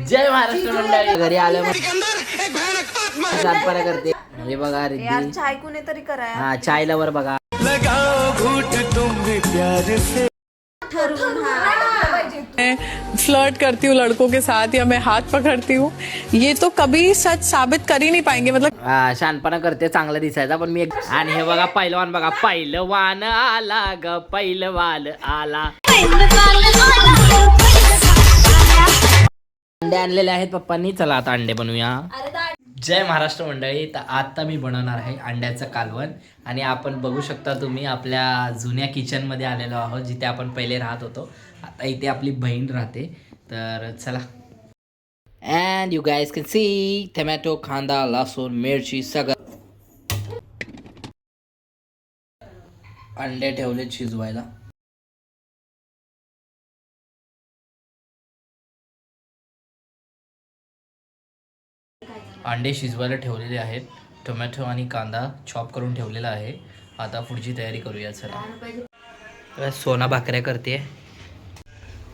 जय महाराष्ट्र मंडळी. घरी आलो सातपारा करते. हे बघा रिद्धी चाय कुणी तरी करा. हा चाय लवर बघा. लगाओ घूट तुम भी प्यार से. मैं फ्लर्ट करती हूँ लड़कों के साथ या मैं हाथ पकड़ती हूँ, ये तो कभी सच साबित कर ही नहीं पाएंगे. मतलब शानपणा करते चांगला दिसायचा पण मी. आणि हे बघा पहिलवान बघा. पहिलवान आला ग पहिलवान आला. अंडे आणलेले आहेत पप्पांनी. चला आता अंडे बनवूया. जय महाराष्ट्र मंडळी. तर आता मी बनवणार आहे अंड्याचं कालवण. आणि आपण बघू शकता तुम्ही आपल्या जुन्या किचनमध्ये आलेलो आहोत जिथे आपण पहिले राहत होतो. आता इथे आपली बहीण राहते. तर चला. And you guys can see tomato, कांदा, लसूण, मिरची सगळं. अंडे ठेवले शिजवायला. अंडे शिजवायला ठेवलेले आहेत. टोमॅटो आणि कांदा चॉप करून ठेवलेला आहे. आता पुढची तयारी करूया. चला. सोना भाकऱ्या करते.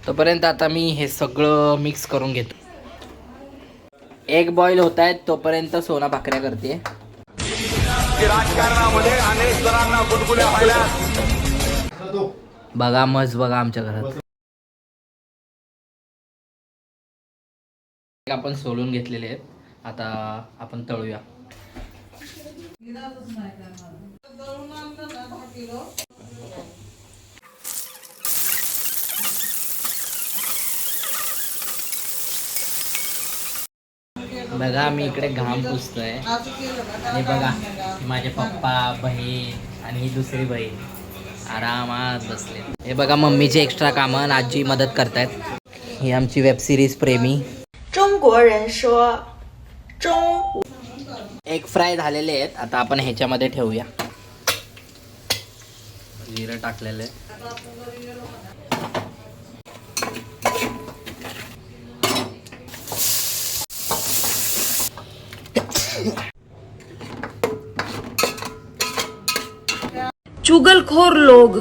तोपर्यंत आता मी हे सगळं मिक्स करून घेतो. एग बॉईल होत आहेत तोपर्यंत सोना भाकऱ्या करते. राजकारणामध्ये अनेक जणांना गुदगुल्या व्हायला. बघा मस्त बघा आमच्या घरात. आपण सोलून घेतलेले आहेत. आता आपण तळूया. बघा मी इकडे घाम पुसतोय. आणि बघा माझे पप्पा, बहीण आणि ही दुसरी बहीण आरामात बसले. हे बघा मम्मीचे एक्स्ट्रा कामं आजी मदत करतायत. ही आमची वेब सिरीज प्रेमी. एग फ्राय झालेले आहेत. आता आपण ह्याच्यामध्ये ठेवूया. जिरं टाकलेलं आहे. चुगलखोर लोग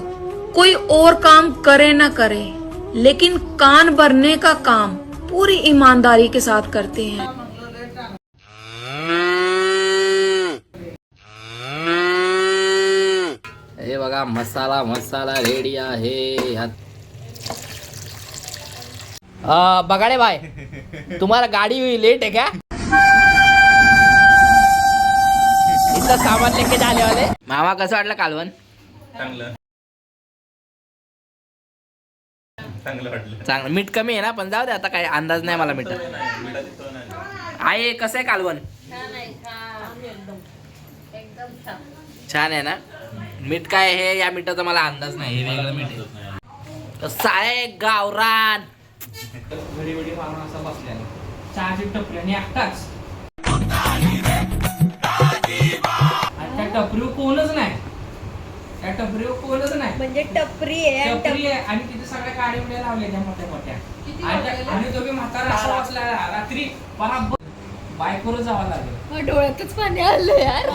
कोई और काम करे ना करे, लेकिन कान भरने का काम पूरी ईमानदारी के साथ करते हैं. हे बघा मसाला मसाला रेडी आहे. बघाडे बाय तुम्हाला गाडी लेट आहे का? इथं सामान लेके झाले वाले. मामा कसं वाटलं कालवण? चांगलं. मीठ कमी आहे ना पण जाऊ दे आता काय अंदाज नाही मला मीठ आहे. कसं आहे कालवण? छान आहे ना. मीठ काय हे या मिठाचा मला अंदाज नाही. हे वेगळं मीठ आहे. कसं आहे गावरान. चहाची टपरी आणि एकटाच. त्या टपरीवर कोणच नाही. त्या टपरीवर कोणच नाही. म्हणजे टपरी आहे. टपरी आहे आणि तिथे सगळ्या गाड्या उड्या लावल्या त्या मोठ्या मोठ्या. आणि दोघे म्हातारा असा वाचला रात्री बराबर बाईकवर जावं लागेल. डोळ्यातच पाणी आलं यार.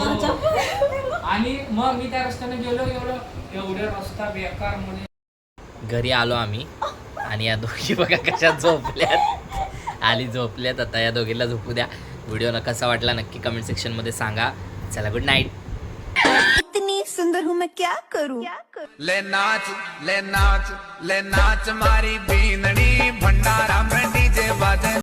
आणि मग मी त्या रस्त्याने गेलो एवढे रस्ता बेकार मध्ये. घरी आलो आम्ही आणि या दोघी बघा कशा झोपल्यात. आली झोपल्यात. आता या दोघीला झोपू द्या. व्हिडिओ कसा वाटला नक्की कमेंट सेक्शन मध्ये सांगा. चला गुड नाईट. इतनी सुंदर हूँ मैं क्या करूँ. ले नाच ले नाच ले नाच मारी बीनड़ी भंडारा में डीजे बाजे.